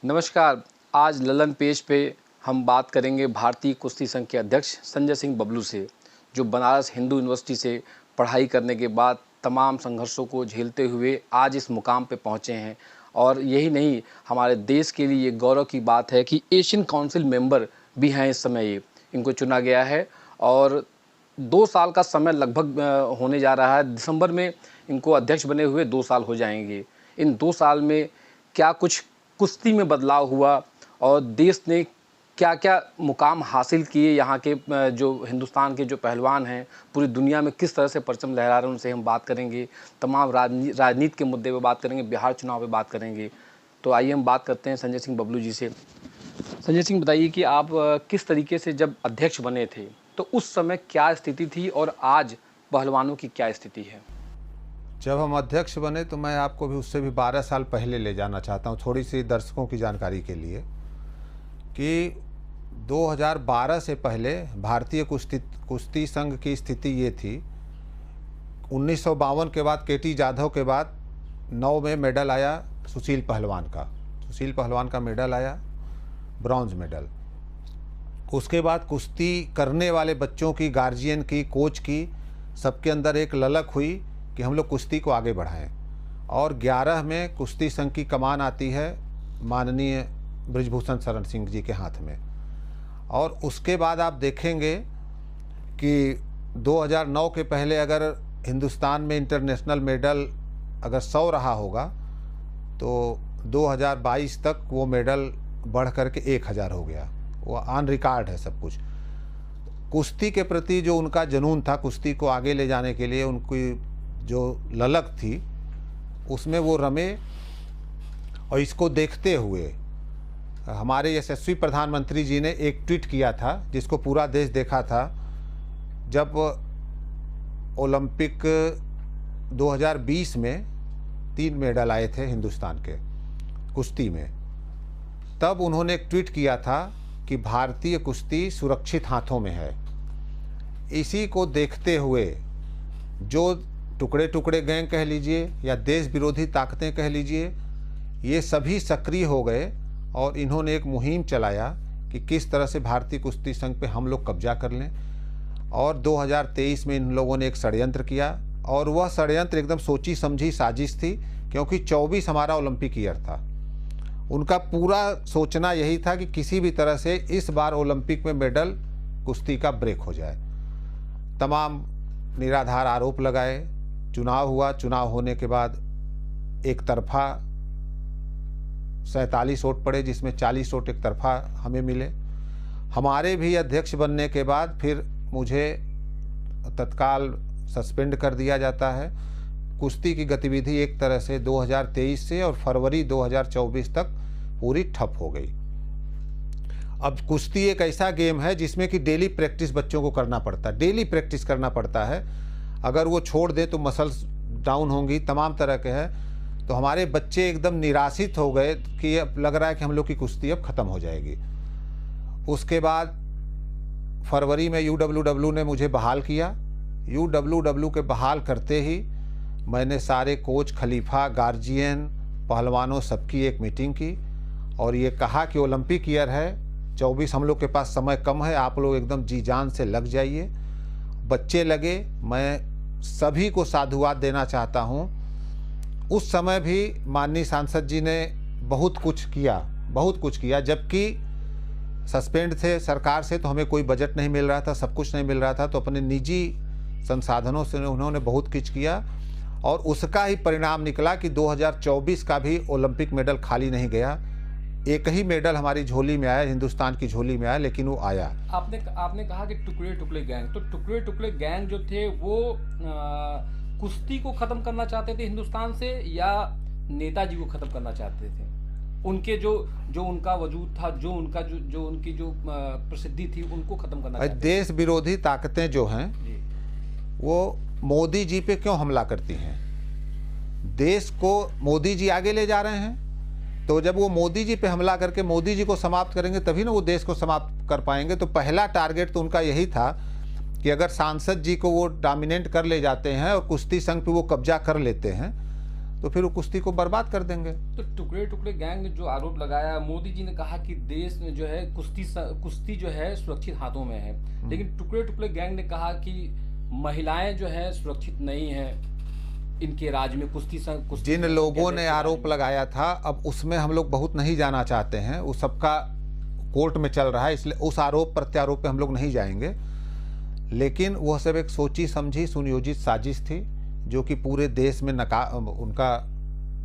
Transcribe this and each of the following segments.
नमस्कार। आज ललन पेज पे हम बात करेंगे भारतीय कुश्ती संघ के अध्यक्ष संजय सिंह बबलू से, जो बनारस हिंदू यूनिवर्सिटी से पढ़ाई करने के बाद तमाम संघर्षों को झेलते हुए आज इस मुकाम पे पहुँचे हैं। और यही नहीं, हमारे देश के लिए ये गौरव की बात है कि एशियन काउंसिल मेंबर भी हैं इस समय। ये इनको चुना गया है और 2 साल का समय लगभग होने जा रहा है। दिसंबर में इनको अध्यक्ष बने हुए 2 साल हो जाएंगे। इन 2 साल में क्या कुछ कुश्ती में बदलाव हुआ और देश ने क्या क्या मुकाम हासिल किए, यहाँ के जो हिंदुस्तान के जो पहलवान हैं पूरी दुनिया में किस तरह से परचम लहरा रहे हैं, उनसे हम बात करेंगे। तमाम राजनीति के मुद्दे पे बात करेंगे, बिहार चुनाव पे बात करेंगे। तो आइए हम बात करते हैं संजय सिंह बबलू जी से। संजय सिंह, बताइए कि आप किस तरीके से जब अध्यक्ष बने थे तो उस समय क्या स्थिति थी और आज पहलवानों की क्या स्थिति है? जब हम अध्यक्ष बने तो मैं आपको भी उससे भी 12 साल पहले ले जाना चाहता हूँ, थोड़ी सी दर्शकों की जानकारी के लिए, कि 2012 से पहले भारतीय कुश्ती संघ की स्थिति ये थी। 1952 के बाद केटी जाधव के बाद 9 में मेडल आया सुशील पहलवान का मेडल आया, ब्रॉन्ज मेडल। उसके बाद कुश्ती करने वाले बच्चों की, गार्जियन की, कोच की, सबके अंदर एक ललक हुई कि हम लोग कुश्ती को आगे बढ़ाएं। और 11 में कुश्ती संघ की कमान आती है माननीय बृजभूषण शरण सिंह जी के हाथ में। और उसके बाद आप देखेंगे कि 2009 के पहले अगर हिंदुस्तान में इंटरनेशनल मेडल अगर 100 रहा होगा तो 2022 तक वो मेडल बढ़ करके 1000 हो गया। वो ऑन रिकॉर्ड है सब कुछ। कुश्ती के प्रति जो उनका जुनून था, कुश्ती को आगे ले जाने के लिए उनकी जो ललक थी, उसमें वो रमे। और इसको देखते हुए हमारे यशस्वी प्रधानमंत्री जी ने एक ट्वीट किया था जिसको पूरा देश देखा था। जब ओलंपिक 2020 में 3 मेडल आए थे हिंदुस्तान के कुश्ती में, तब उन्होंने एक ट्वीट किया था कि भारतीय कुश्ती सुरक्षित हाथों में है। इसी को देखते हुए जो टुकड़े टुकड़े गैंग कह लीजिए या देश विरोधी ताकतें कह लीजिए, ये सभी सक्रिय हो गए और इन्होंने एक मुहिम चलाया कि किस तरह से भारतीय कुश्ती संघ पे हम लोग कब्जा कर लें। और 2023 में इन लोगों ने एक षड्यंत्र किया और वह षड्यंत्र एकदम सोची समझी साजिश थी, क्योंकि 24 हमारा ओलंपिक ईयर था। उनका पूरा सोचना यही था कि किसी भी तरह से इस बार ओलंपिक में मेडल कुश्ती का ब्रेक हो जाए। तमाम निराधार आरोप लगाए। चुनाव हुआ, चुनाव होने के बाद एक तरफा 47 वोट पड़े, जिसमें 40 वोट एक तरफा हमें मिले। हमारे भी अध्यक्ष बनने के बाद फिर मुझे तत्काल सस्पेंड कर दिया जाता है। कुश्ती की गतिविधि एक तरह से 2023 से और फरवरी 2024 तक पूरी ठप हो गई। अब कुश्ती एक ऐसा गेम है जिसमें कि डेली प्रैक्टिस बच्चों को करना पड़ता है, डेली प्रैक्टिस करना पड़ता है। अगर वो छोड़ दे तो मसल्स डाउन होंगी, तमाम तरह के हैं। तो हमारे बच्चे एकदम निराशित हो गए कि अब लग रहा है कि हम लोग की कुश्ती अब ख़त्म हो जाएगी। उसके बाद फरवरी में UWW ने मुझे बहाल किया। UWW के बहाल करते ही मैंने सारे कोच, खलीफा, गार्जियन, पहलवानों सबकी एक मीटिंग की और ये कहा कि ओलंपिक ईयर है, 24 हम लोग के पास समय कम है, आप लोग एकदम जी जान से लग जाइए। बच्चे लगे। मैं सभी को साधुवाद देना चाहता हूँ। उस समय भी माननीय सांसद जी ने बहुत कुछ किया, जबकि सस्पेंड थे सरकार से तो हमें कोई बजट नहीं मिल रहा था, सब कुछ नहीं मिल रहा था। तो अपने निजी संसाधनों से उन्होंने बहुत कुछ किया और उसका ही परिणाम निकला कि 2024 का भी ओलंपिक मेडल खाली नहीं गया। एक ही मेडल हमारी झोली में आया, हिंदुस्तान की झोली में आया, लेकिन वो आया। आपने कहा कि टुकड़े टुकड़े गैंग, तो टुकड़े टुकड़े गैंग जो थे वो कुश्ती को खत्म करना चाहते थे हिंदुस्तान से, या नेताजी को खत्म करना चाहते थे? उनके जो उनका वजूद था, जो उनकी जो प्रसिद्धि थी, उनको खत्म करना चाहते थे। देश विरोधी ताकतें जो हैं वो मोदी जी पे क्यों हमला करती हैं? देश को मोदी जी आगे ले जा रहे हैं, तो जब वो मोदी जी पे हमला करके मोदी जी को समाप्त करेंगे तभी ना वो देश को समाप्त कर पाएंगे। तो पहला टारगेट तो उनका यही था कि अगर सांसद जी को वो डोमिनेट कर ले जाते हैं और कुश्ती संघ पे वो कब्जा कर लेते हैं तो फिर वो कुश्ती को बर्बाद कर देंगे। तो टुकड़े टुकड़े गैंग ने जो आरोप लगाया, मोदी जी ने कहा कि देश में जो है कुश्ती जो है सुरक्षित हाथों में है, लेकिन टुकड़े टुकड़े गैंग ने कहा कि महिलाएं जो है सुरक्षित नहीं है इनके राज्य में कुश्ती जिन लोगों ने आरोप लगाया था, अब उसमें हम लोग बहुत नहीं जाना चाहते हैं, वो सबका कोर्ट में चल रहा है, इसलिए उस आरोप प्रत्यारोप पे हम लोग नहीं जाएंगे। लेकिन वह सब एक सोची समझी सुनियोजित साजिश थी, जो कि पूरे देश में उनका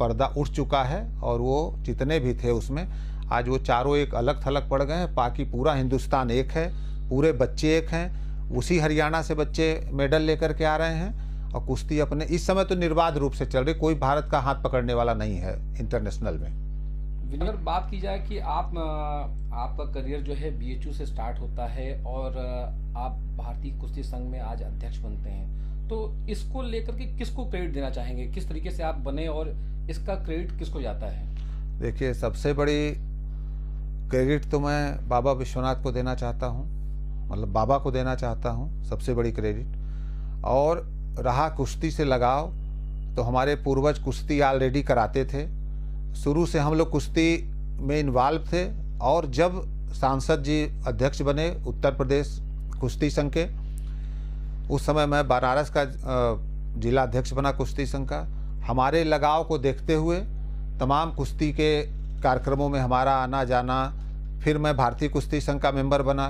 पर्दा उठ चुका है, और वो जितने भी थे उसमें आज वो चारों एक अलग थलग पड़ गए हैं। बाकी पूरा हिंदुस्तान एक है, पूरे बच्चे एक हैं। उसी हरियाणा से बच्चे मेडल लेकर के आ रहे हैं, और कुश्ती अपने इस समय तो निर्बाध रूप से चल रही, कोई भारत का हाथ पकड़ने वाला नहीं है इंटरनेशनल में। अगर बात की जाए कि आपका करियर जो है BHU से स्टार्ट होता है और आप भारतीय कुश्ती संघ में आज अध्यक्ष बनते हैं, तो इसको लेकर के किसको क्रेडिट देना चाहेंगे, किस तरीके से आप बने और इसका क्रेडिट किसको जाता है? देखिए, सबसे बड़ी क्रेडिट तो मैं बाबा विश्वनाथ को देना चाहता हूँ, मतलब बाबा को देना चाहता हूँ सबसे बड़ी क्रेडिट। और रहा कुश्ती से लगाव, तो हमारे पूर्वज कुश्ती ऑलरेडी कराते थे, शुरू से हम लोग कुश्ती में इन्वॉल्व थे। और जब सांसद जी अध्यक्ष बने उत्तर प्रदेश कुश्ती संघ के, उस समय मैं बनारस का जिला अध्यक्ष बना कुश्ती संघ का। हमारे लगाव को देखते हुए तमाम कुश्ती के कार्यक्रमों में हमारा आना जाना, फिर मैं भारतीय कुश्ती संघ का मेंबर बना,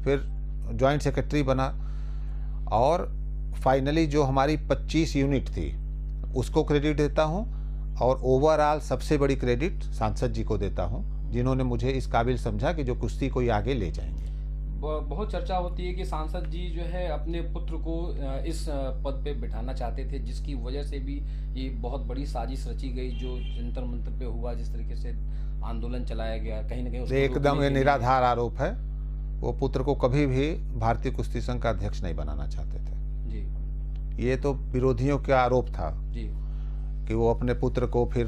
फिर जॉइंट सेक्रेटरी बना, और फाइनली जो हमारी 25 यूनिट थी उसको क्रेडिट देता हूँ। और ओवरऑल सबसे बड़ी क्रेडिट सांसद जी को देता हूँ, जिन्होंने मुझे इस काबिल समझा कि जो कुश्ती को आगे ले जाएंगे। बहुत चर्चा होती है कि सांसद जी जो है अपने पुत्र को इस पद पे बिठाना चाहते थे, जिसकी वजह से भी ये बहुत बड़ी साजिश रची गई, जो जंतर मंतर पे हुआ, जिस तरीके से आंदोलन चलाया गया, कहीं ना कहीं एकदम ये निराधार आरोप है। वो पुत्र को कभी भी भारतीय कुश्ती संघ का अध्यक्ष नहीं बनाना चाहते थे जी। ये तो विरोधियों का आरोप था जी कि वो अपने पुत्र को फिर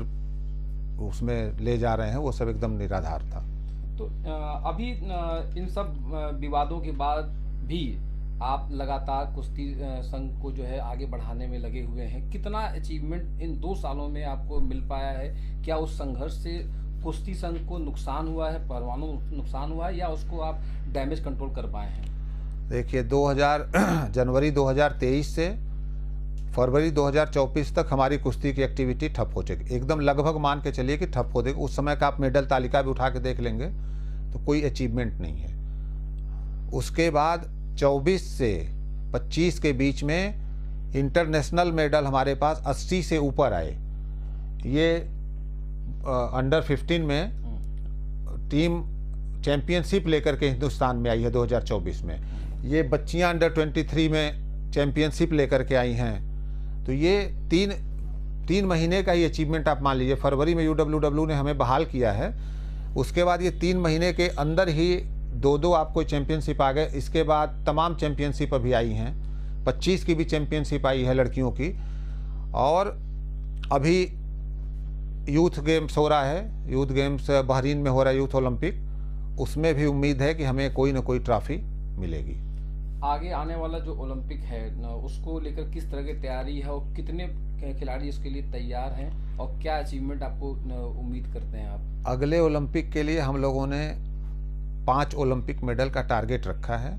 उसमें ले जा रहे हैं, वो सब एकदम निराधार था। तो अभी इन सब विवादों के बाद भी आप लगातार कुश्ती संघ को जो है आगे बढ़ाने में लगे हुए हैं। कितना अचीवमेंट इन 2 सालों में आपको मिल पाया है? क्या उस संघर्ष से कुश्ती संघ को नुकसान हुआ है, पहलवानों को नुकसान हुआ है, या उसको आप डैमेज कंट्रोल कर पाए हैं? देखिए, जनवरी 2023 से फरवरी 2024 तक हमारी कुश्ती की एक्टिविटी ठप हो जाएगी, एकदम लगभग मान के चलिए कि ठप हो जाएगी। उस समय का आप मेडल तालिका भी उठा के देख लेंगे तो कोई अचीवमेंट नहीं है। उसके बाद 24 से 25 के बीच में इंटरनेशनल मेडल हमारे पास 80 से ऊपर आए। ये अंडर 15 में टीम चैंपियनशिप लेकर के हिंदुस्तान में आई है 2024 में। ये बच्चियां अंडर 23 में चैंपियनशिप लेकर के आई हैं। तो ये तीन महीने का ही अचीवमेंट आप मान लीजिए। फरवरी में UWW ने हमें बहाल किया है, उसके बाद ये 3 महीने के अंदर ही 2 आपको चैंपियनशिप आ गए। इसके बाद तमाम चैंपियनशिप अभी आई हैं, 25 की भी चैंपियनशिप आई है लड़कियों की, और अभी यूथ गेम्स हो रहा है, यूथ गेम्स बहरीन में हो रहा है, यूथ ओलंपिक, उसमें भी उम्मीद है कि हमें कोई ना कोई ट्रॉफी मिलेगी। आगे आने वाला जो ओलंपिक है उसको लेकर किस तरह की तैयारी है और कितने खिलाड़ी इसके लिए तैयार हैं और क्या अचीवमेंट आपको उम्मीद करते हैं आप? अगले ओलंपिक के लिए हम लोगों ने 5 ओलंपिक मेडल का टारगेट रखा है,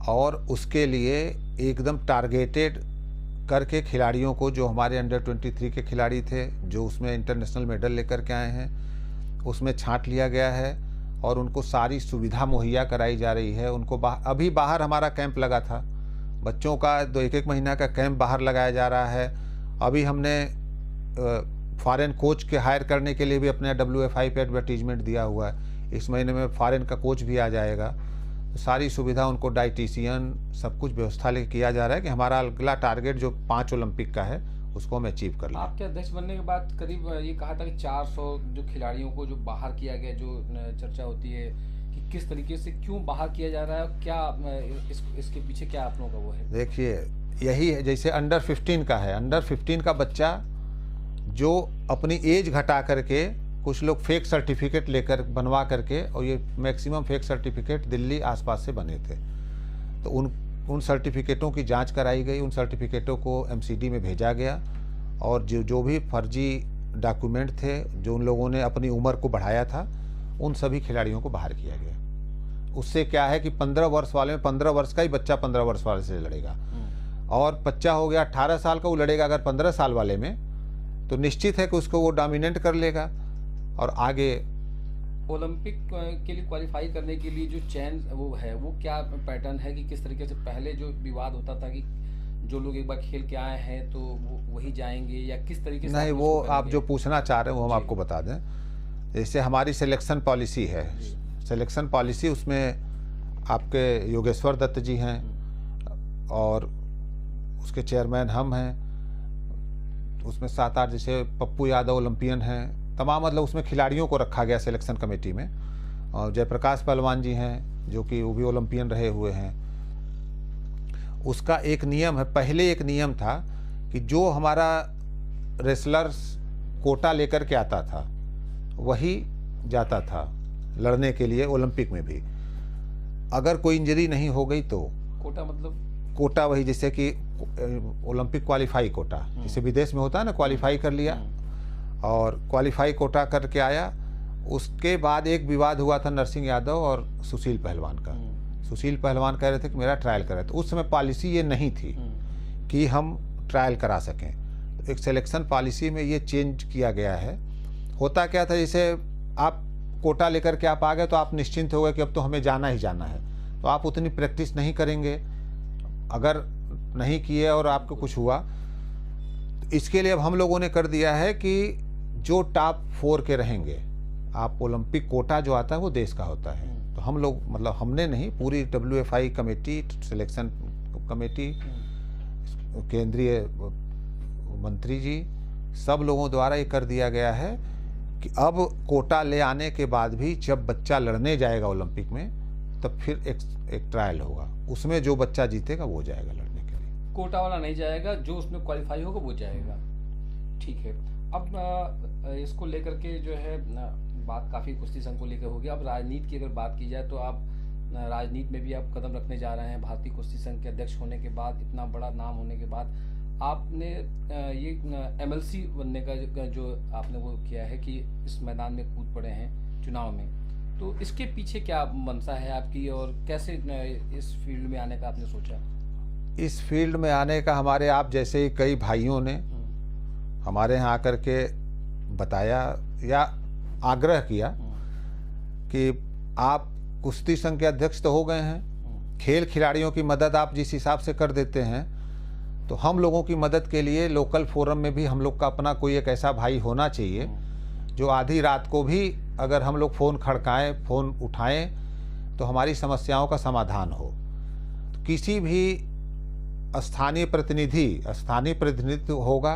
और उसके लिए एकदम टारगेटेड करके खिलाड़ियों को, जो हमारे अंडर 23 के खिलाड़ी थे जो उसमें इंटरनेशनल मेडल लेकर के आए हैं, उसमें छांट लिया गया है और उनको सारी सुविधा मुहैया कराई जा रही है। उनको अभी बाहर हमारा कैंप लगा था, बच्चों का 1-1 महीना का कैंप बाहर लगाया जा रहा है। अभी हमने फॉरेन कोच के हायर करने के लिए भी अपने WFI पे एडवर्टीजमेंट दिया हुआ है। इस महीने में फॉरेन का कोच भी आ जाएगा। तो सारी सुविधा उनको, डाइटिशियन, सब कुछ व्यवस्था लेके किया जा रहा है कि हमारा अगला टारगेट जो 5 ओलंपिक का है उसको हम अचीव कर लें। आपके अध्यक्ष बनने के बाद करीब ये कहा था कि 400 जो खिलाड़ियों को जो बाहर किया गया, जो चर्चा होती है कि किस तरीके से क्यों बाहर किया जा रहा है, क्या इसके पीछे क्या आप लोगों का वो है? देखिए, यही है जैसे अंडर 15 का है, अंडर 15 का बच्चा जो अपनी एज घटा करके, कुछ लोग फेक सर्टिफिकेट लेकर बनवा करके, और ये मैक्सिमम फेक सर्टिफिकेट दिल्ली आसपास से बने थे, तो उन सर्टिफिकेटों की जांच कराई गई, उन सर्टिफिकेटों को MCD में भेजा गया और जो भी फर्जी डॉक्यूमेंट थे, जो उन लोगों ने अपनी उम्र को बढ़ाया था, उन सभी खिलाड़ियों को बाहर किया गया। उससे क्या है कि 15 वर्ष वाले में 15 वर्ष का ही बच्चा 15 वर्ष वाले से लड़ेगा, और बच्चा हो गया 18 साल का, वो लड़ेगा अगर 15 साल वाले में, तो निश्चित है कि उसको वो डोमिनेट कर लेगा और आगे। ओलंपिक के लिए क्वालिफाई करने के लिए जो चयन वो है, वो क्या पैटर्न है कि किस तरीके से पहले जो विवाद होता था कि जो लोग एक बार खेल के आए हैं तो वो वही जाएंगे, या किस तरीके से? नहीं, वो आप जो पूछना चाह रहे हैं वो हम आपको बता दें। जैसे हमारी सिलेक्शन पॉलिसी है, सिलेक्शन पॉलिसी, उसमें आपके योगेश्वर दत्त जी हैं और उसके चेयरमैन हम हैं, उसमें 7-8 जैसे पप्पू यादव ओलंपियन हैं, तमाम मतलब उसमें खिलाड़ियों को रखा गया सिलेक्शन कमेटी में, और जयप्रकाश पहलवान जी हैं जो कि वो भी ओलंपियन रहे हुए हैं। उसका एक नियम है, पहले एक नियम था कि जो हमारा रेसलर्स कोटा लेकर के आता था वही जाता था लड़ने के लिए ओलंपिक में भी। अगर कोई इंजरी नहीं हो गई तो कोटा मतलब कोटा वही जैसे कि ओलंपिक क्वालिफाई कोटा, जैसे विदेश में होता है ना, क्वालिफाई कर लिया और क्वालिफाई कोटा करके आया। उसके बाद एक विवाद हुआ था नरसिंह यादव और सुशील पहलवान का। सुशील पहलवान कह रहे थे कि मेरा ट्रायल करें, तो उस समय पॉलिसी ये नहीं थी कि हम ट्रायल करा सकें। तो एक सिलेक्शन पॉलिसी में ये चेंज किया गया है। होता क्या था, जैसे आप कोटा लेकर के आप आ गए तो आप निश्चिंत हो गए कि अब तो हमें जाना ही जाना है, तो आप उतनी प्रैक्टिस नहीं करेंगे। अगर नहीं किए और आपको कुछ हुआ, तो इसके लिए अब हम लोगों ने कर दिया है कि जो टॉप 4 के रहेंगे, आप ओलंपिक कोटा जो आता है वो देश का होता है, तो हम लोग मतलब हमने नहीं, पूरी WFI कमेटी, सिलेक्शन कमेटी, केंद्रीय मंत्री जी, सब लोगों द्वारा ये कर दिया गया है कि अब कोटा ले आने के बाद भी जब बच्चा लड़ने जाएगा ओलंपिक में, तब फिर एक ट्रायल होगा, उसमें जो बच्चा जीतेगा वो जाएगा लड़ने के लिए। कोटा वाला नहीं जाएगा, जो उसमें क्वालिफाई होगा वो जाएगा। ठीक है। अब इसको लेकर के जो है बात काफ़ी कुश्ती संघ को लेकर होगी। अब राजनीति की अगर बात की जाए तो आप राजनीति में भी आप कदम रखने जा रहे हैं। भारतीय कुश्ती संघ के अध्यक्ष होने के बाद, इतना बड़ा नाम होने के बाद, आपने ये MLC बनने का जो आपने वो किया है कि इस मैदान में कूद पड़े हैं चुनाव में, तो इसके पीछे क्या मंशा है आपकी और कैसे इस फील्ड में आने का आपने सोचा? इस फील्ड में आने का हमारे आप जैसे ही कई भाइयों ने हमारे यहाँ आकर के बताया या आग्रह किया कि आप कुश्ती संघ के अध्यक्ष तो हो गए हैं, खेल खिलाड़ियों की मदद आप जिस हिसाब से कर देते हैं, तो हम लोगों की मदद के लिए लोकल फोरम में भी हम लोग का अपना कोई एक ऐसा भाई होना चाहिए जो आधी रात को भी अगर हम लोग फ़ोन खड़काएं, फ़ोन उठाएं, तो हमारी समस्याओं का समाधान हो। तो किसी भी स्थानीय प्रतिनिधित्व होगा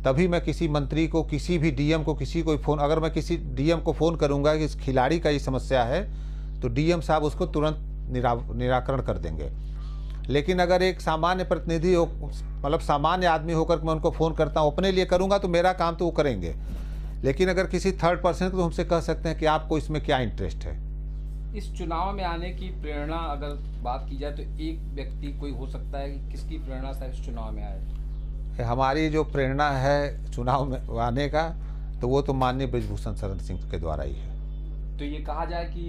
तभी मैं किसी मंत्री को, किसी भी DM को, किसी को फ़ोन, अगर मैं किसी DM को फ़ोन करूंगा कि इस खिलाड़ी का ये समस्या है, तो DM साहब उसको तुरंत निराकरण कर देंगे। लेकिन अगर एक सामान्य प्रतिनिधि हो, मतलब सामान्य आदमी होकर मैं उनको फ़ोन करता हूँ, अपने लिए करूँगा तो मेरा काम तो वो करेंगे, लेकिन अगर किसी थर्ड पर्सन को, तो हमसे कह सकते हैं कि आपको इसमें क्या इंटरेस्ट है। इस चुनाव में आने की प्रेरणा अगर बात की जाए तो एक व्यक्ति कोई हो सकता है कि किसकी प्रेरणा से इस चुनाव में आए? हमारी जो प्रेरणा है चुनाव में आने का, तो वो तो माननीय बृजभूषण शरण सिंह के द्वारा ही है। तो ये कहा जाए कि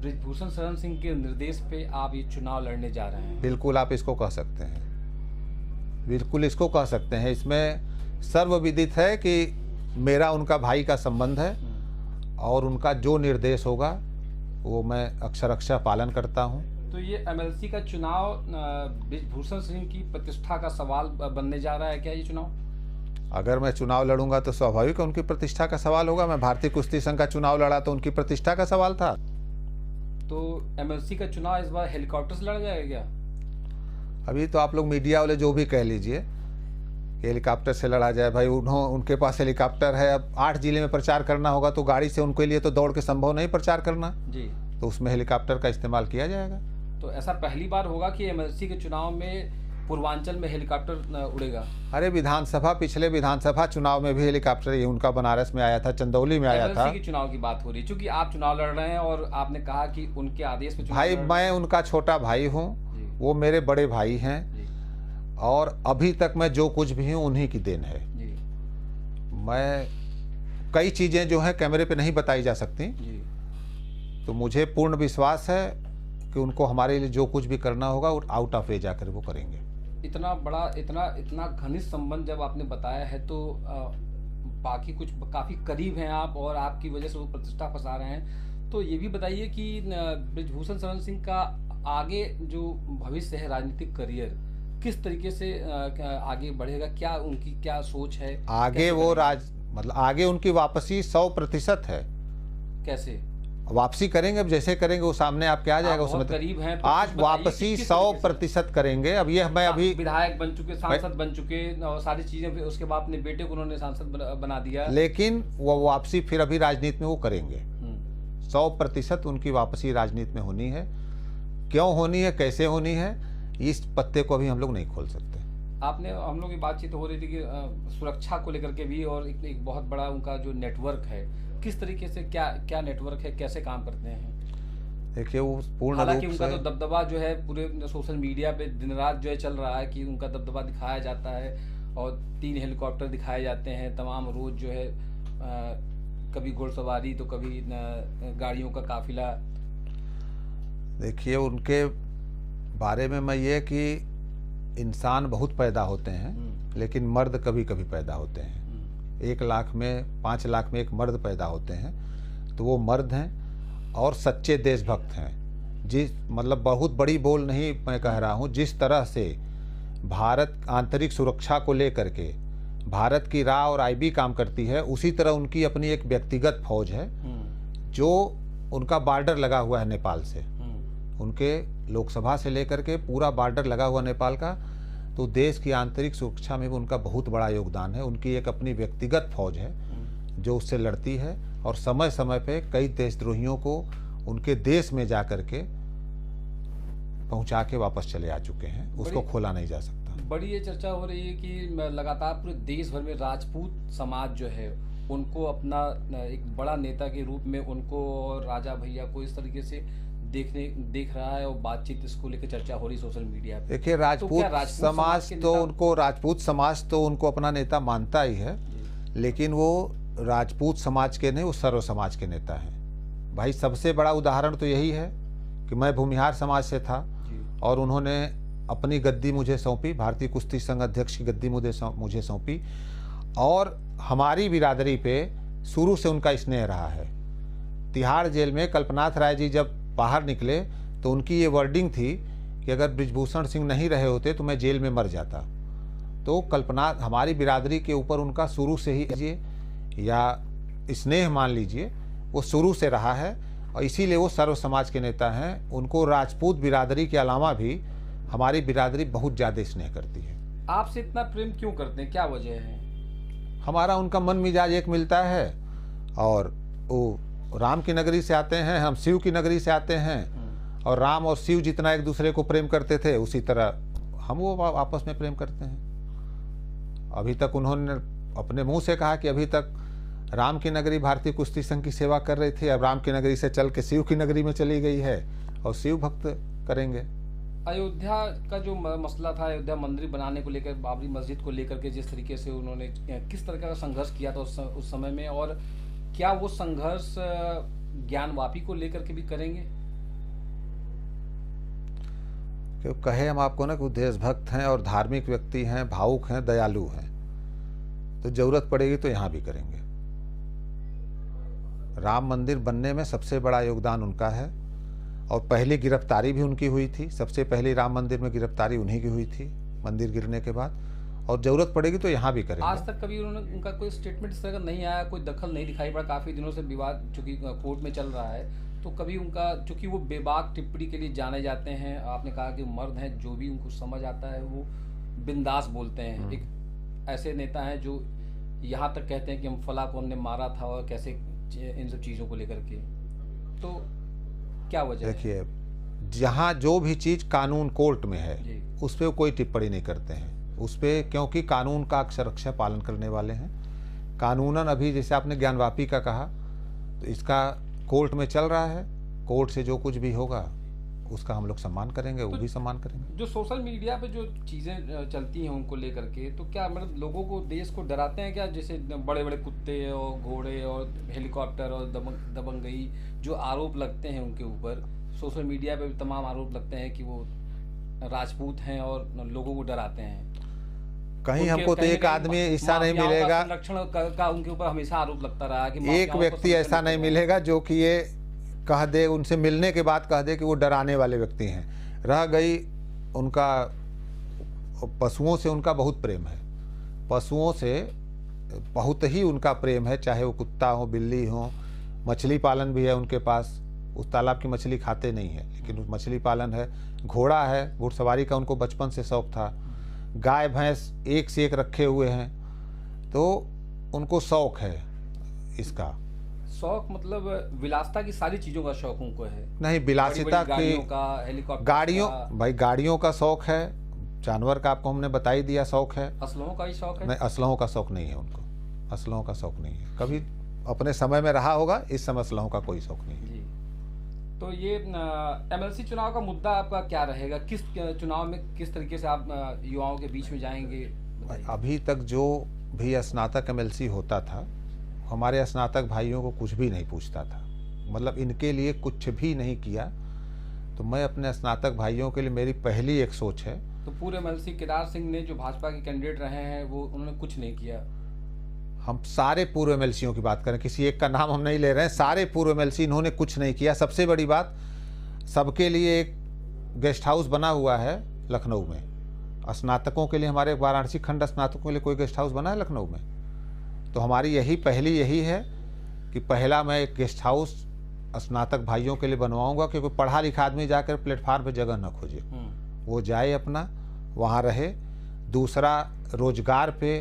बृजभूषण शरण सिंह के निर्देश पे आप ये चुनाव लड़ने जा रहे हैं? बिल्कुल, आप इसको कह सकते हैं, बिल्कुल इसको कह सकते हैं। इसमें सर्वविदित है कि मेरा उनका भाई का संबंध है और उनका जो निर्देश होगा वो मैं अक्षरशः पालन करता हूँ। तो ये MLC का चुनाव बृजभूषण सिंह की प्रतिष्ठा का सवाल बनने जा रहा है क्या ये चुनाव? अगर मैं चुनाव लड़ूंगा तो स्वाभाविक उनकी प्रतिष्ठा का सवाल होगा। मैं भारतीय कुश्ती संघ का चुनाव लड़ा तो उनकी प्रतिष्ठा का सवाल था। तो MLC का चुनाव इस बार हेलीकॉप्टर से लड़ा जाएगा क्या? अभी तो आप लोग मीडिया वाले जो भी कह लीजिए कि हेलीकॉप्टर से लड़ा जाए, भाई उनके पास हेलीकॉप्टर है। अब 8 जिले में प्रचार करना होगा तो गाड़ी से उनके लिए तो दौड़ के संभव नहीं प्रचार करना जी, तो उसमें हेलीकॉप्टर का इस्तेमाल किया जाएगा। तो ऐसा पहली बार होगा कि MLC के चुनाव में पूर्वांचल में हेलीकॉप्टर उड़ेगा? अरे विधानसभा, पिछले विधानसभा चुनाव में भी हेलीकॉप्टर ये उनका बनारस में आया था, चंदौली में आया था। MLC के चुनाव की बात हो रही है, क्योंकि आप चुनाव लड़ रहे हैं और आपने कहा कि उनके आदेश पे चुनाव भाई मैं उनका छोटा भाई हूँ, वो मेरे बड़े भाई हैं और अभी तक मैं जो कुछ भी हूँ उन्हीं की देन है। जी। मैं कई चीज़ें जो हैं कैमरे पे नहीं बताई जा सकती, जी। तो मुझे पूर्ण विश्वास है कि उनको हमारे लिए जो कुछ भी करना होगा वो आउट ऑफ वे जाकर वो करेंगे। इतना बड़ा, इतना इतना घनिष्ठ संबंध जब आपने बताया है, तो बाकी कुछ काफ़ी करीब हैं आप, और आपकी वजह से वो प्रतिष्ठा फंसा रहे हैं। तो ये भी बताइए कि बृजभूषण शरण सिंह का आगे जो भविष्य है, राजनीतिक करियर किस तरीके से आगे बढ़ेगा, क्या उनकी क्या सोच है? आगे वो मतलब आगे उनकी वापसी 100% है। कैसे वापसी करेंगे? अब जैसे करेंगे वो सामने आपके आ जाएगा। उसमें करीब हैं तो आज वापसी 100% करेंगे। अब ये मैं अभी विधायक बन चुके, सांसद बन चुके और सारी चीजें, उसके बाद अपने बेटे को उन्होंने सांसद बना दिया, लेकिन वो वापसी फिर अभी राजनीति में वो करेंगे। 100% उनकी वापसी राजनीति में होनी है। क्यों होनी है, कैसे होनी है, इस पत्ते को अभी हम लोग नहीं खोल सकते। आपने, हम लोग की बातचीत हो रही थी कि सुरक्षा को लेकर के भी, और एक बहुत बड़ा उनका जो नेटवर्क है, किस तरीके से, क्या नेटवर्क है, कैसे काम करते हैं? देखिए वो पूर्ण हालांकि रूप उनका से तो दबदबा जो है पूरे सोशल मीडिया पे दिन रात जो है चल रहा है, कि उनका दबदबा दिखाया जाता है, और 3 हेलीकॉप्टर दिखाए जाते हैं तमाम रोज जो है, कभी घुड़सवारी तो कभी गाड़ियों का काफिला। देखिए उनके बारे में मैं ये कि इंसान बहुत पैदा होते हैं, लेकिन मर्द कभी कभी पैदा होते हैं। 1 लाख में 5 लाख में एक मर्द पैदा होते हैं, तो वो मर्द हैं और सच्चे देशभक्त हैं। जिस मतलब बहुत बड़ी बोल नहीं मैं कह रहा हूँ, जिस तरह से भारत आंतरिक सुरक्षा को लेकर के भारत की राह और आईबी काम करती है, उसी तरह उनकी अपनी एक व्यक्तिगत फौज है जो उनका बॉर्डर लगा हुआ है नेपाल से। उनके लोकसभा से लेकर के पूरा बॉर्डर लगा हुआ नेपाल का, तो देश की आंतरिक सुरक्षा में भी उनका बहुत बड़ा योगदान है। उनकी एक अपनी व्यक्तिगत फौज है जो उससे लड़ती है, और समय समय पे कई देशद्रोहियों को उनके देश में जा कर के पहुंचा के वापस चले आ चुके हैं। उसको खोला नहीं जा सकता। बड़ी ये चर्चा हो रही है कि लगातार पूरे देश भर में राजपूत समाज जो है उनको अपना एक बड़ा नेता के रूप में, उनको और राजा भैया को इस तरीके से देख रहा है, और बातचीत इसको लेकर चर्चा हो रही सोशल मीडिया पे। देखिए राजपूत समाज तो उनको अपना नेता मानता ही है, लेकिन वो राजपूत समाज के नहीं, वो सर्व समाज के नेता हैं। भाई सबसे बड़ा उदाहरण तो यही है कि मैं भूमिहार समाज से था, और उन्होंने अपनी गद्दी मुझे सौंपी, भारतीय कुश्ती संघ अध्यक्ष की गद्दी मुझे सौंपी, और हमारी बिरादरी पे शुरू से उनका स्नेह रहा है। तिहाड़ जेल में कल्पनाथ राय जी जब बाहर निकले तो उनकी ये वर्डिंग थी कि अगर बृजभूषण सिंह नहीं रहे होते तो मैं जेल में मर जाता। तो कल्पनाथ, हमारी बिरादरी के ऊपर उनका शुरू से ही लीजिए या स्नेह मान लीजिए, वो शुरू से रहा है, और इसीलिए वो सर्व समाज के नेता हैं। उनको राजपूत बिरादरी के अलावा भी हमारी बिरादरी बहुत ज़्यादा स्नेह करती है। आपसे इतना प्रेम क्यों करते हैं, क्या वजह है? हमारा उनका मन मिजाज एक मिलता है, और वो राम की नगरी से आते हैं, हम शिव की नगरी से आते हैं, और राम और शिव जितना एक दूसरे को प्रेम करते थे, उसी तरह हम वो आपस में प्रेम करते हैं। अभी तक उन्होंने अपने मुंह से कहा कि अभी तक राम की नगरी भारतीय कुश्ती संघ की सेवा कर रही थी, अब राम की नगरी से चल के शिव की नगरी में चली गई है, और शिव भक्त करेंगे। अयोध्या का जो मसला था, अयोध्या मंदिर बनाने को लेकर, बाबरी मस्जिद को लेकर के जिस तरीके से उन्होंने किस तरह का संघर्ष किया था उस समय में, और क्या वो संघर्ष ज्ञानवापी को लेकर के भी करेंगे? क्यों कहे हम आपको ना कि देशभक्त हैं और धार्मिक व्यक्ति हैं, भावुक हैं, दयालु हैं, तो जरूरत पड़ेगी तो यहाँ भी करेंगे। राम मंदिर बनने में सबसे बड़ा योगदान उनका है, और पहली गिरफ्तारी भी उनकी हुई थी। सबसे पहली राम मंदिर में गिरफ्तारी उन्हीं की हुई थी मंदिर गिरने के बाद, और जरूरत पड़ेगी तो यहाँ भी करेंगे। आज तक कभी उनका कोई स्टेटमेंट इस तरह का नहीं आया, कोई दखल नहीं दिखाई पड़ा? काफ़ी दिनों से विवाद चूँकि कोर्ट में चल रहा है, तो कभी उनका, चूँकि वो बेबाक टिप्पणी के लिए जाने जाते हैं, आपने कहा कि मर्द हैं, जो भी उनको समझ आता है वो बिंदास बोलते हैं। एक ऐसे नेता हैं जो यहाँ तक कहते हैं कि हम फला को हमने मारा था, और कैसे इन सब चीज़ों को लेकर के, तो क्या वजह? देखिए जहाँ जो भी चीज़ कानून कोर्ट में है उस पर कोई टिप्पणी नहीं करते हैं उस पर, क्योंकि कानून का अक्षरशः पालन करने वाले हैं। कानूनन अभी जैसे आपने ज्ञानवापी का कहा, तो इसका कोर्ट में चल रहा है, कोर्ट से जो कुछ भी होगा उसका हम लोग सम्मान करेंगे, वो भी सम्मान करेंगे। जो सोशल मीडिया पे जो चीज़ें चलती हैं उनको लेकर के, तो क्या मतलब लोगों को, देश को डराते हैं क्या? जैसे बड़े बड़े कुत्ते और घोड़े और हेलीकॉप्टर और दबंगई जो आरोप लगते हैं उनके ऊपर, सोशल मीडिया पे भी तमाम आरोप लगते हैं कि वो राजपूत हैं और लोगों को डराते हैं। कहीं हमको तो एक आदमी ऐसा नहीं मिलेगा, संरक्षण का उनके ऊपर हमेशा आरोप लगता रहा कि एक व्यक्ति ऐसा नहीं मिलेगा जो कि ये कह दे, उनसे मिलने के बाद कह दे कि वो डराने वाले व्यक्ति हैं। रह गई उनका पशुओं से उनका बहुत प्रेम है, पशुओं से बहुत ही उनका प्रेम है, चाहे वो कुत्ता हो, बिल्ली हो। मछली पालन भी है उनके पास, उस तालाब की मछली खाते नहीं है लेकिन मछली पालन है। घोड़ा है, घुड़सवारी का उनको बचपन से शौक था। गाय भैंस एक से एक रखे हुए हैं, तो उनको शौक है इसका। शौक मतलब विलासिता की सारी चीजों का शौक उनको है? नहीं, विलासिता की गाड़ियों का, हेलीकॉप्टर गाड़ियों भाई गाड़ियों का शौक है, जानवर का आपको हमने बता ही दिया शौक है। असलहों का ही शौक है? नहीं, असलहों का शौक नहीं है उनको, असलहों का शौक नहीं है। कभी अपने समय में रहा होगा, इस समय असलहों का कोई शौक नहीं है। जी। तो ये एमएलसी चुनाव का मुद्दा आपका क्या रहेगा? किस चुनाव में किस तरीके से आप युवाओं के बीच में जाएंगे? अभी तक जो भी स्नातक एमएलसी होता था, हमारे स्नातक भाइयों को कुछ भी नहीं पूछता था, मतलब इनके लिए कुछ भी नहीं किया। तो मैं अपने स्नातक भाइयों के लिए, मेरी पहली एक सोच है। तो पूर्व एमएलसी केदार सिंह ने जो भाजपा के कैंडिडेट रहे हैं, वो उन्होंने कुछ नहीं किया। हम सारे पूर्व एमएलसीओं की बात करें, किसी एक का नाम हम नहीं ले रहे हैं, सारे पूर्व एमएलसी इन्होंने कुछ नहीं किया। सबसे बड़ी बात, सबके लिए एक गेस्ट हाउस बना हुआ है लखनऊ में। स्नातकों के लिए, हमारे वाराणसी खंड स्नातकों के लिए कोई गेस्ट हाउस बना है लखनऊ में? तो हमारी पहली यही है कि पहला मैं एक गेस्ट हाउस स्नातक भाइयों के लिए बनवाऊंगा, क्योंकि पढ़ा लिखा आदमी जाकर प्लेटफार्म पे जगह न खोजे, वो जाए अपना वहाँ रहे। दूसरा, रोजगार पे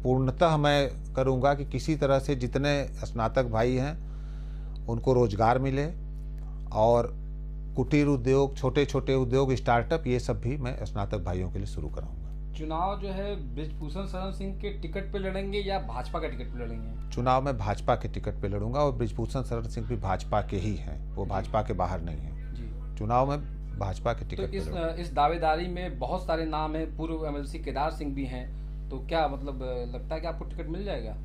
पूर्णतः मैं करूँगा कि किसी तरह से जितने स्नातक भाई हैं उनको रोजगार मिले, और कुटीर उद्योग, छोटे छोटे उद्योग, स्टार्टअप, ये सब भी मैं स्नातक भाइयों के लिए शुरू कराऊंगा। चुनाव जो है बृजभूषण शरण सिंह के टिकट पे लड़ेंगे या भाजपा का टिकट पे लड़ेंगे? चुनाव में भाजपा के टिकट पे लड़ूंगा, और बृजभूषण शरण सिंह भी भाजपा के ही हैं, वो भाजपा के बाहर नहीं है जी। चुनाव में भाजपा के टिकट तो इस दावेदारी में बहुत सारे नाम हैं, पूर्व एमएलसी केदार सिंह भी हैं, तो क्या मतलब लगता है कि आपको टिकट मिल जाएगा?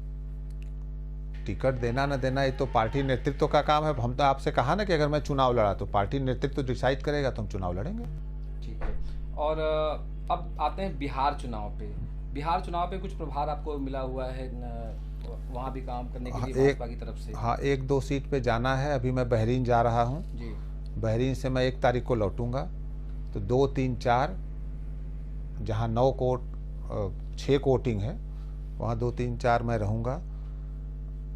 टिकट देना न देना ये तो पार्टी नेतृत्व का काम है। हम तो आपसे कहा ना कि अगर मैं चुनाव लड़ा तो पार्टी नेतृत्व डिसाइड करेगा, तो हम चुनाव लड़ेंगे। ठीक है। और अब आते हैं बिहार चुनाव पे। बिहार चुनाव पे कुछ प्रभार आपको मिला हुआ है वहाँ भी काम करने के लिए भाजपा की तरफ से? हाँ, 1-2 सीट पे जाना है। अभी मैं बहरीन जा रहा हूँ जी। बहरीन से मैं 1 तारीख को लौटूंगा, तो 2, 3, 4 जहाँ 6 वोटिंग है, वहाँ 2, 3, 4 मैं रहूँगा।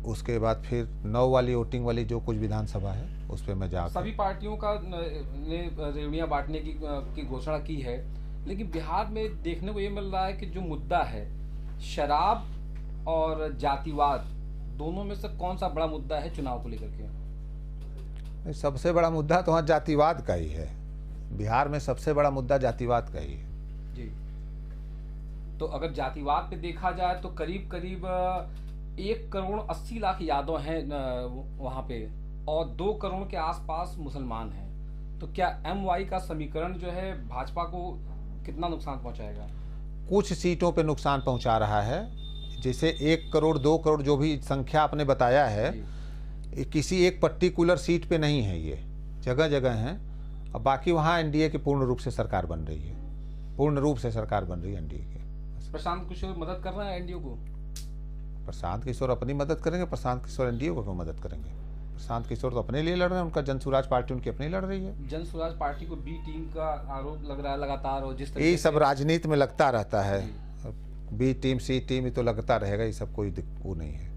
उसके बाद फिर 9 वाली वोटिंग वाली जो कुछ विधानसभा है उस पर मैं जाकर, सभी पार्टियों का ने रेवड़ियाँ बांटने की घोषणा की है, लेकिन बिहार में देखने को ये मिल रहा है कि जो मुद्दा है शराब और जातिवाद, दोनों में से कौन सा बड़ा मुद्दा है चुनाव को लेकर के? सबसे बड़ा मुद्दा तो वहाँ जातिवाद का ही है। बिहार में सबसे बड़ा मुद्दा जातिवाद का ही है जी। तो अगर जातिवाद पे देखा जाए तो करीब करीब 1,80,00,000 यादव हैं वहाँ पे, और 2 करोड़ के आसपास मुसलमान हैं। तो क्या MY का समीकरण जो है भाजपा को कितना नुकसान पहुंचाएगा? कुछ सीटों पे नुकसान पहुंचा रहा है, जैसे 1 करोड़ 2 करोड़ जो भी संख्या आपने बताया है, किसी एक पर्टिकुलर सीट पे नहीं है, ये जगह जगह हैं। अब बाकी वहाँ एनडीए की पूर्ण रूप से सरकार बन रही है, पूर्ण रूप से सरकार बन रही है एनडीए की। प्रशांत किशोर मदद कर रहे हैं एनडीए को? प्रशांत किशोर अपनी मदद करेंगे, प्रशांत किशोर एनडीए को क्यों मदद करेंगे? प्रशांत किशोर तो अपने लिए लड़ रहे हैं, उनका जन स्वराज पार्टी उनकी अपनी लड़ रही है। जन स्वराज पार्टी को बी टीम का आरोप लग रहा है लगातार, और जिस ये सब राजनीति में लगता रहता है, बी टीम सी टीम तो लगता रहेगा, ये सब कोई वो नहीं है।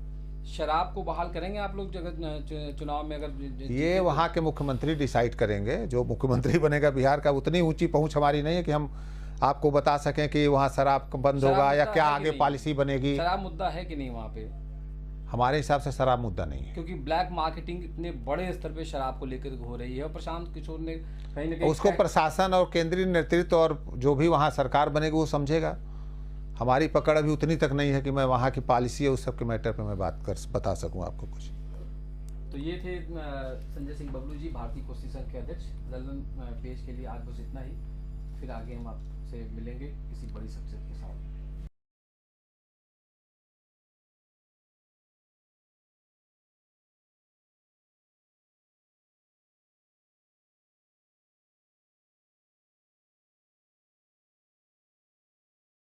शराब को बहाल करेंगे आप लोग जगह चुनाव में? अगर ये वहाँ के मुख्यमंत्री डिसाइड करेंगे, जो मुख्यमंत्री बनेगा बिहार का। उतनी ऊंची पहुंच हमारी नहीं है कि हम आपको बता सकें कि वहाँ शराब बंद होगा या क्या आगे पॉलिसी बनेगी। शराब मुद्दा है कि नहीं वहाँ पे? हमारे हिसाब से शराब मुद्दा नहीं है, क्योंकि ब्लैक मार्केटिंग इतने बड़े स्तर पे शराब को लेकर हो रही है, और प्रशांत किशोर ने कहीं न कहीं उसको प्रशासन और केंद्रीय नेतृत्व और जो भी वहाँ सरकार बनेगी वो समझेगा। हमारी पकड़ अभी उतनी तक नहीं है कि मैं वहाँ की पॉलिसी है उस सब के मैटर पे मैं बता सकूँ आपको कुछ। तो ये थे संजय सिंह बबलू जी, भारतीय कुश्ती संघ के अध्यक्ष। ललन पेश के लिए आज बस इतना ही, फिर आगे हम आपसे मिलेंगे किसी बड़ी शख्सियत के साथ।